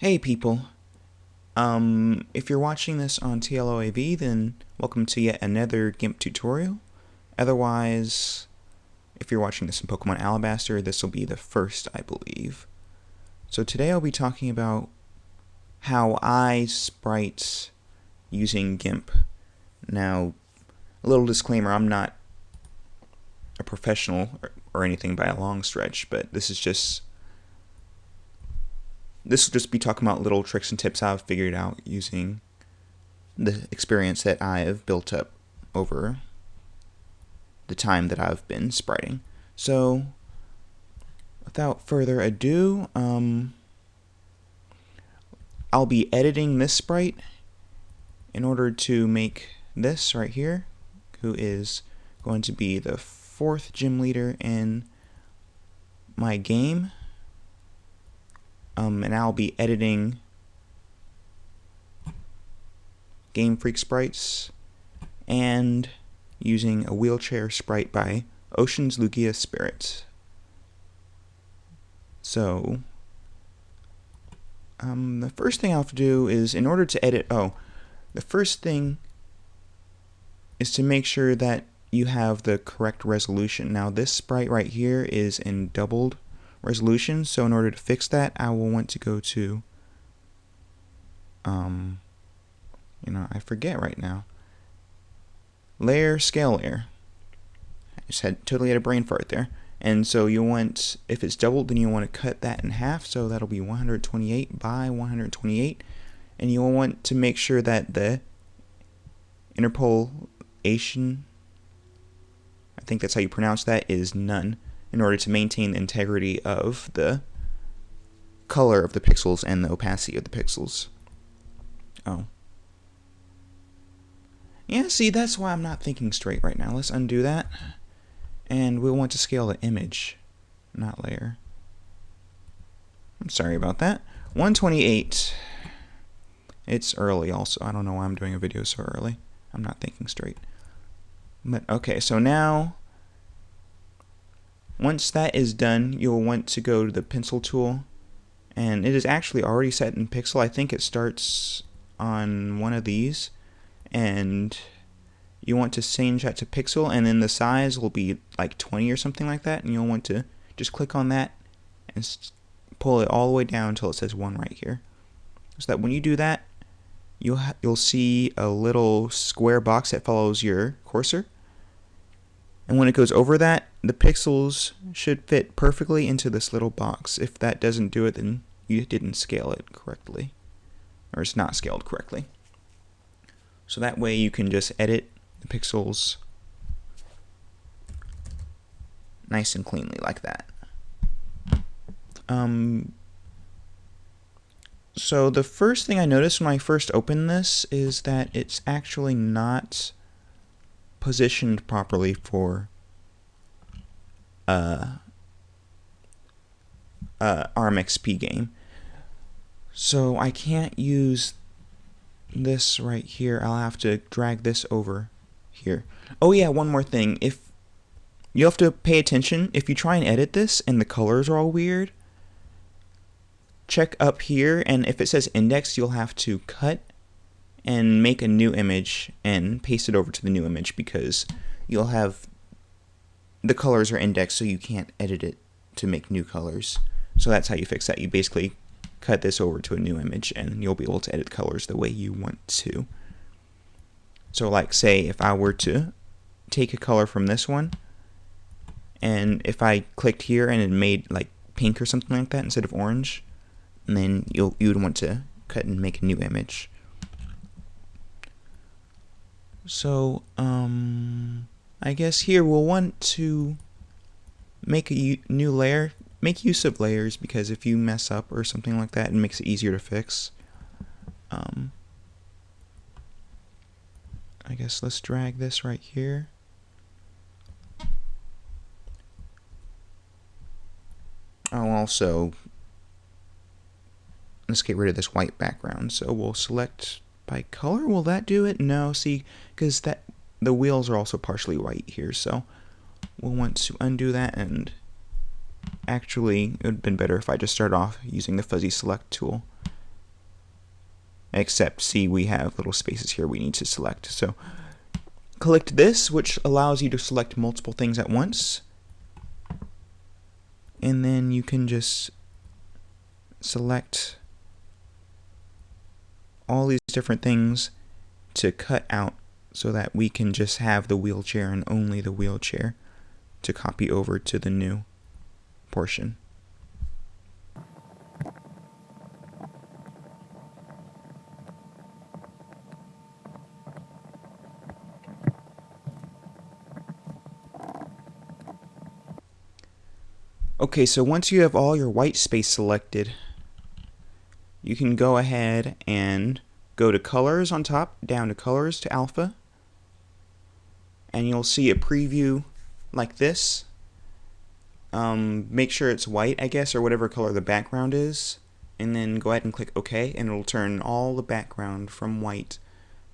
Hey people, if you're watching this on TLOAV, then welcome to yet another Gimp tutorial. Otherwise, if you're watching this in Pokemon Alabaster, this will be the first, I believe. So today I'll be talking about how I sprite using Gimp. Now, a little disclaimer, I'm not a professional or anything by a long stretch, but this will just be talking about little tricks and tips I've figured out using the experience that I have built up over the time that I've been spriting. So, without further ado, I'll be editing this sprite in order to make this right here, who is going to be the 4th gym leader in my game. And I'll be editing Game Freak sprites and using a wheelchair sprite by Ocean's Lugia Spirit. So, the first thing I'll have to do is, in order to edit, the first thing is to make sure that you have the correct resolution. Now, this sprite right here is in doubled resolution, so in order to fix that, I will want to go to I forget right now. Scale layer. I just totally had a brain fart there. And so you want, if it's doubled, then you want to cut that in half, so that'll be 128 by 128, and you'll want to make sure that the interpolation, I think that's how you pronounce that, is none, in order to maintain the integrity of the color of the pixels and the opacity of the pixels. Yeah, see, that's why I'm not thinking straight right now. Let's undo that. And we'll want to scale the image, not layer. I'm sorry about that. 128. It's early also. I don't know why I'm doing a video so early. I'm not thinking straight. But okay, so now, once that is done, you'll want to go to the pencil tool. And it is actually already set in pixel. I think it starts on one of these. And you want to change that to pixel, and then the size will be like 20 or something like that, and you'll want to just click on that and pull it all the way down until it says 1 right here. So that when you do that, you'll see a little square box that follows your cursor, and when it goes over that, the pixels should fit perfectly into this little box. If that doesn't do it, then you didn't scale it correctly, or it's not scaled correctly. So that way you can just edit the pixels nice and cleanly like that. So the first thing I noticed when I first opened this is that it's actually not positioned properly for RMXP game. So I can't use this right here. I'll have to drag this over here. Oh yeah, one more thing. If you have to pay attention, if you try and edit this and the colors are all weird, check up here, and if it says index, you'll have to cut and make a new image and paste it over to the new image, because you'll have the colors are indexed, so you can't edit it to make new colors. So that's how you fix that. You basically cut this over to a new image, and you'll be able to edit colors the way you want to. So like, say if I were to take a color from this one, and if I clicked here and it made like pink or something like that instead of orange, and then you would want to cut and make a new image. So I guess here we'll want to make a new layer. Make use of layers, because if you mess up or something like that, it makes it easier to fix. I guess let's drag this right here. Also, let's get rid of this white background. So we'll select by color. Will that do it? No, see, because the wheels are also partially white here. So we'll want to undo that, and actually, it would have been better if I just started off using the fuzzy select tool except see we have little spaces here we need to select. So click this, which allows you to select multiple things at once, and then you can just select all these different things to cut out so that we can just have the wheelchair and only the wheelchair to copy over to the new portion. Okay, so once you have all your white space selected, you can go ahead and go to colors on top, down to colors to alpha, and you'll see a preview like this. Make sure it's white, I guess, or whatever color the background is, and then go ahead and click OK, and it'll turn all the background from white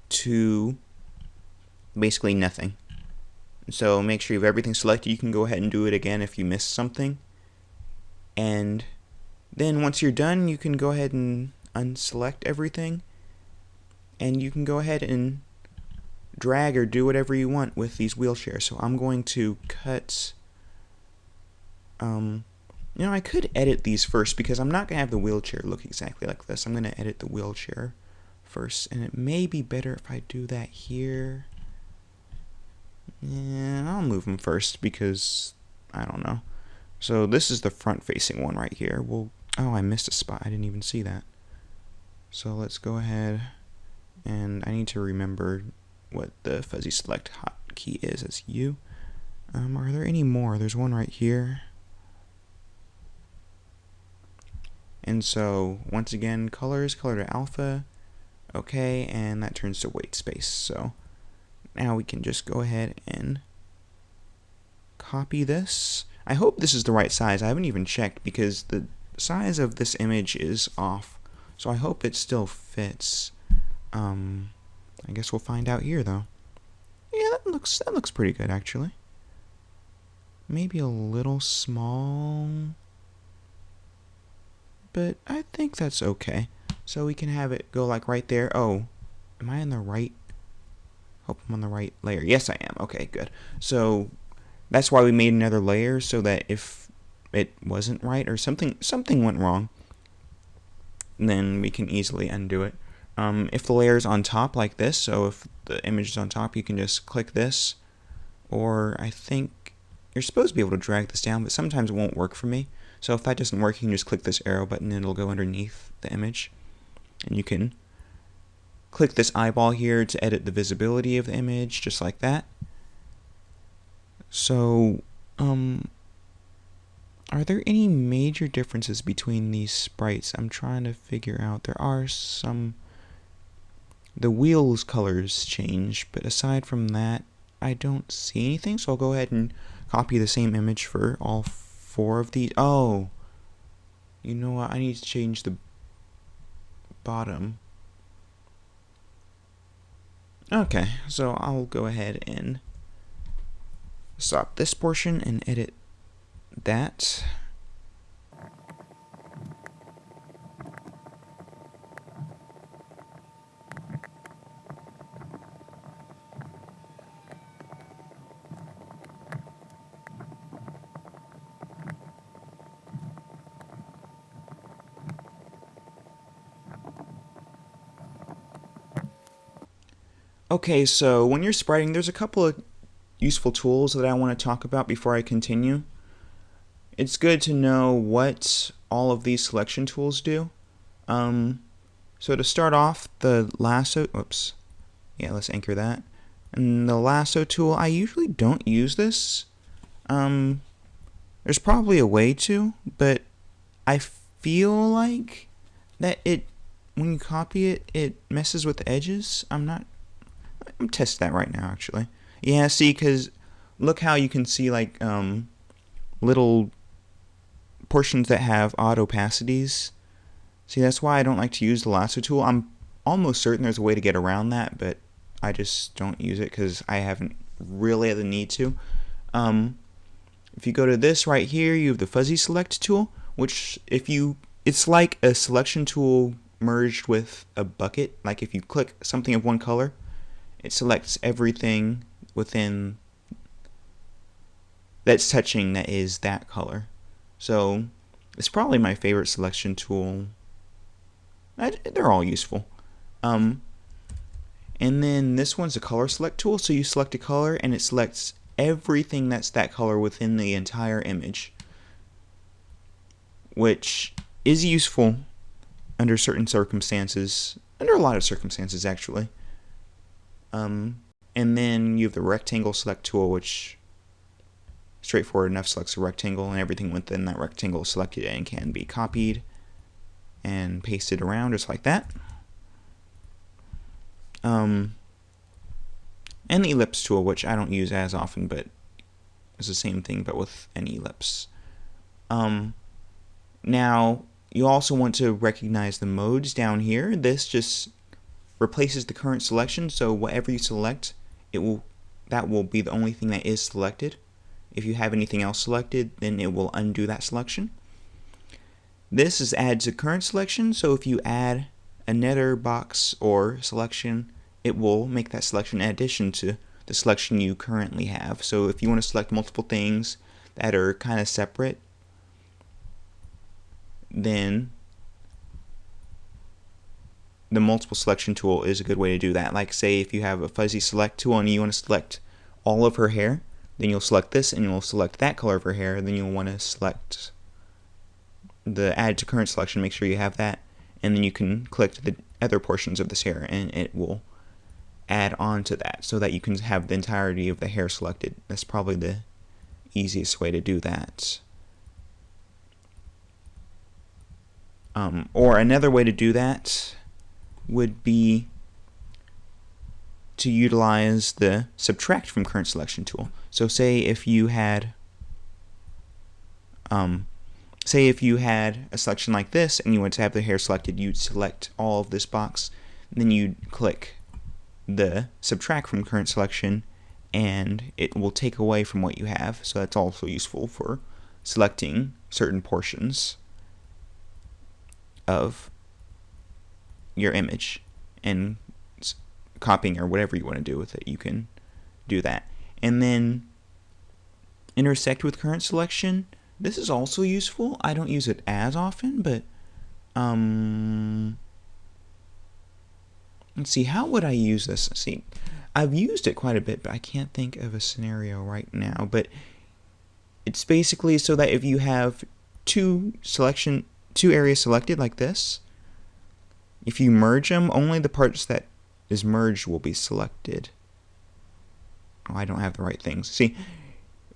to basically nothing. So make sure you have everything selected. You can go ahead and do it again if you missed something. And then once you're done, you can go ahead and unselect everything, and you can go ahead and drag or do whatever you want with these wheelchairs. So I'm going to cut, I could edit these first because I'm not going to have the wheelchair look exactly like this. I'm going to edit the wheelchair first, and it may be better if I do that here. Yeah, I'll move them first because I don't know. So this is the front-facing one right here. Oh, I missed a spot. I didn't even see that. So let's go ahead, and I need to remember what the fuzzy select hotkey is as U. Are there any more? There's one right here. And so once again, colors, color to alpha. Okay, and that turns to white space. So now we can just go ahead and copy this. I hope this is the right size. I haven't even checked because the size of this image is off. So I hope it still fits. I guess we'll find out here though. Yeah, that looks pretty good actually. Maybe a little small, but I think that's okay. So we can have it go like right there. Oh, am I in the right? Hope I'm on the right layer. Yes, I am. Okay, good. So that's why we made another layer, so that if it wasn't right or something went wrong, then we can easily undo it. If the layer is on top like this, so if the image is on top, you can just click this, or I think you're supposed to be able to drag this down, but sometimes it won't work for me. So if that doesn't work, you can just click this arrow button and it'll go underneath the image, and you can click this eyeball here to edit the visibility of the image, just like that. So, are there any major differences between these sprites? I'm trying to figure out. There are some. The wheels colors change, but aside from that, I don't see anything. So I'll go ahead and copy the same image for all 4 of these. Oh, you know what? I need to change the bottom. Okay, so I'll go ahead and stop this portion and edit that. Okay, so when you're spriting, there's a couple of useful tools that I want to talk about before I continue. It's good to know what all of these selection tools do. So to start off, the lasso, let's anchor that. And the lasso tool, I usually don't use this. There's probably a way to, but I feel like that when you copy it, it messes with the edges. I'm testing that right now, actually. Yeah, see, because look how you can see, like, little portions that have odd opacities. See, that's why I don't like to use the lasso tool. I'm almost certain there's a way to get around that, but I just don't use it because I haven't really had the need to. If you go to this right here, you have the fuzzy select tool, which it's like a selection tool merged with a bucket. Like if you click something of one color, it selects everything within that's touching that is that color. So it's probably my favorite selection tool. They're all useful. And then this one's a color select tool. So you select a color and it selects everything that's that color within the entire image, which is useful under certain circumstances, under a lot of circumstances actually. And then you have the rectangle select tool, which straightforward enough, selects a rectangle and everything within that rectangle is selected and can be copied and pasted around just like that. And the ellipse tool, which I don't use as often, but it's the same thing but with an ellipse. Now you also want to recognize the modes down here. This just replaces the current selection, so whatever you select, that will be the only thing that is selected. If you have anything else selected, then it will undo that selection. This is add to current selection, so if you add another box or selection, it will make that selection in addition to the selection you currently have. So if you want to select multiple things that are kind of separate, then the multiple selection tool is a good way to do that. Like say if you have a fuzzy select tool and you want to select all of her hair, then you'll select this and you'll select that color of her hair. Then you'll want to select the add to current selection, make sure you have that, and then you can click the other portions of this hair and it will add on to that so that you can have the entirety of the hair selected. That's probably the easiest way to do that. Or another way to do that would be to utilize the subtract from current selection tool. So say if you had a selection like this and you want to have the hair selected, you'd select all of this box, then you'd click the subtract from current selection and it will take away from what you have. So that's also useful for selecting certain portions of your image and copying or whatever you want to do with it. You can do that. And then intersect with current selection. This is also useful. I don't use it as often, but let's see, how would I use this? See, I've used it quite a bit, but I can't think of a scenario right now. But it's basically so that if you have two areas selected like this, if you merge them, only the parts that is merged will be selected. Oh, I don't have the right things. See,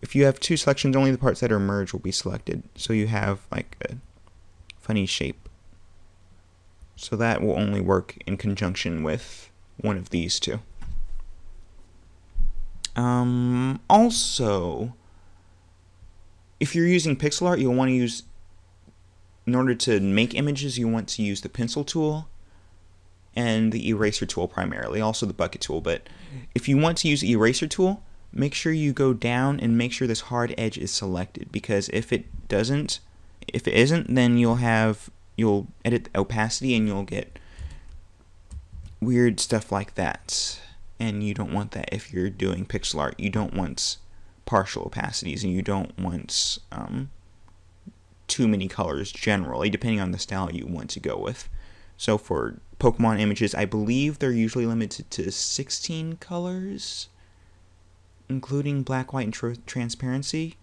if you have two selections, only the parts that are merged will be selected. So you have like a funny shape. So that will only work in conjunction with one of these two. Also, if you're using pixel art, you'll want to use, in order to make images, you want to use the pencil tool and the eraser tool primarily, also the bucket tool. But if you want to use the eraser tool, make sure you go down and make sure this hard edge is selected, because if it isn't, then you'll edit the opacity and you'll get weird stuff like that. And you don't want that if you're doing pixel art. You don't want partial opacities, and you don't want too many colors generally, depending on the style you want to go with. So for Pokemon images, I believe they're usually limited to 16 colors, including black, white, and transparency.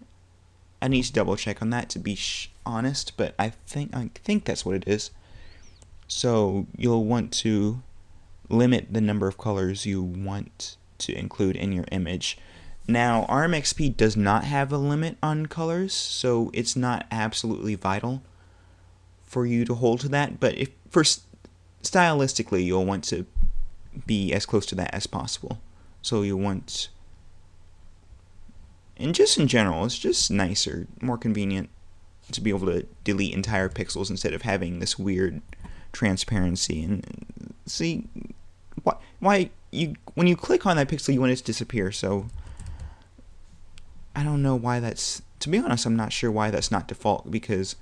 I need to double check on that to be honest, but I think that's what it is. So you'll want to limit the number of colors you want to include in your image. Now, RMXP does not have a limit on colors, so it's not absolutely vital for you to hold to that, but stylistically, you'll want to be as close to that as possible. So you'll want, and just in general, it's just nicer, more convenient to be able to delete entire pixels instead of having this weird transparency. And see, when you click on that pixel, you want it to disappear. So I don't know why that's, to be honest, I'm not sure why that's not default, because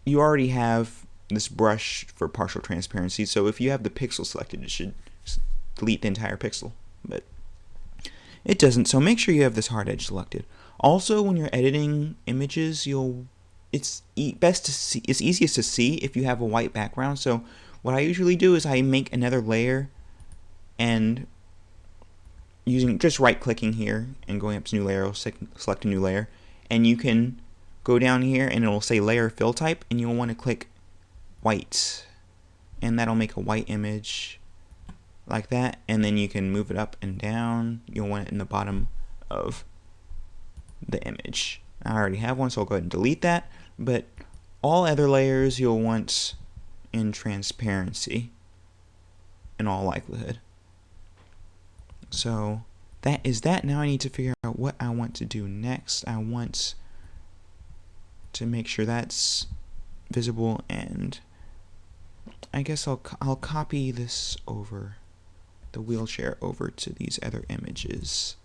you already have this brush for partial transparency. So if you have the pixel selected, it should delete the entire pixel, but it doesn't. So make sure you have this hard edge selected. Also, when you're editing images, it's best to see. It's easiest to see if you have a white background. So what I usually do is I make another layer, and using just right-clicking here and going up to new layer, I'll select a new layer, and you can go down here and it will say layer fill type, and you'll want to click white, and that'll make a white image like that. And then you can move it up and down. You'll want it in the bottom of the image. I already have one, so I'll go ahead and delete that, but all other layers you'll want in transparency in all likelihood. So that is that. Now I need to figure out what I want to do next. I want to make sure that's visible, and I guess I'll copy this over, the wheelchair over to these other images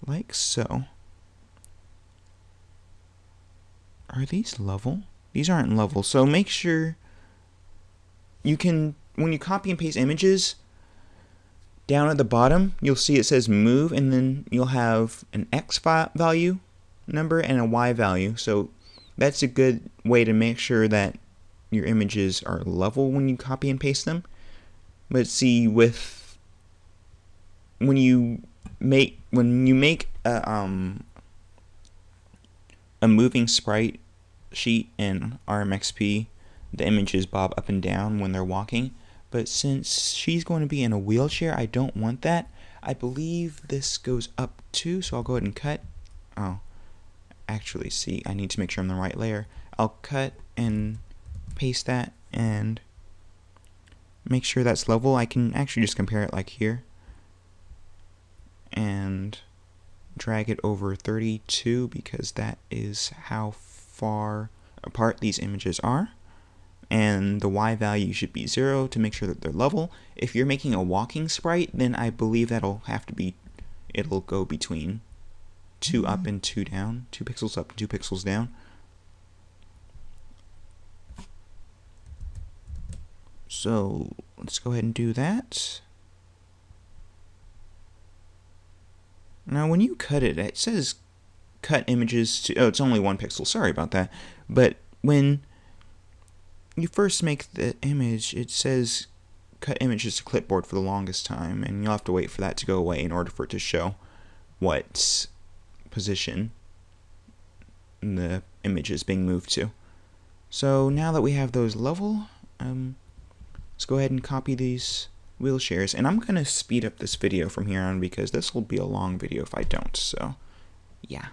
like so. Are these level? These aren't level, so make sure you can, when you copy and paste images, down at the bottom you'll see it says move, and then you'll have an X value number and a Y value. So that's a good way to make sure that your images are level when you copy and paste them. But see, with when you make a moving sprite sheet in RMXP, the images bob up and down when they're walking. But since she's going to be in a wheelchair, I don't want that. I believe this goes up too, so I'll go ahead and cut. Oh, actually, see, I need to make sure I'm in the right layer. I'll cut and paste that and make sure that's level. I can actually just compare it like here and drag it over 32 because that is how far apart these images are. And the Y value should be 0 to make sure that they're level. If you're making a walking sprite, then I believe that'll have to be, it'll go between 2 up and 2 down, 2 pixels up and 2 pixels down. So let's go ahead and do that. Now when you cut it, it says cut images to, oh, it's only 1 pixel, sorry about that. But when you first make the image, it says cut images to clipboard for the longest time, and you'll have to wait for that to go away in order for it to show what position the image is being moved to. So now that we have those level, let's go ahead and copy these wheelchairs, and I'm gonna speed up this video from here on because this will be a long video if I don't. So yeah.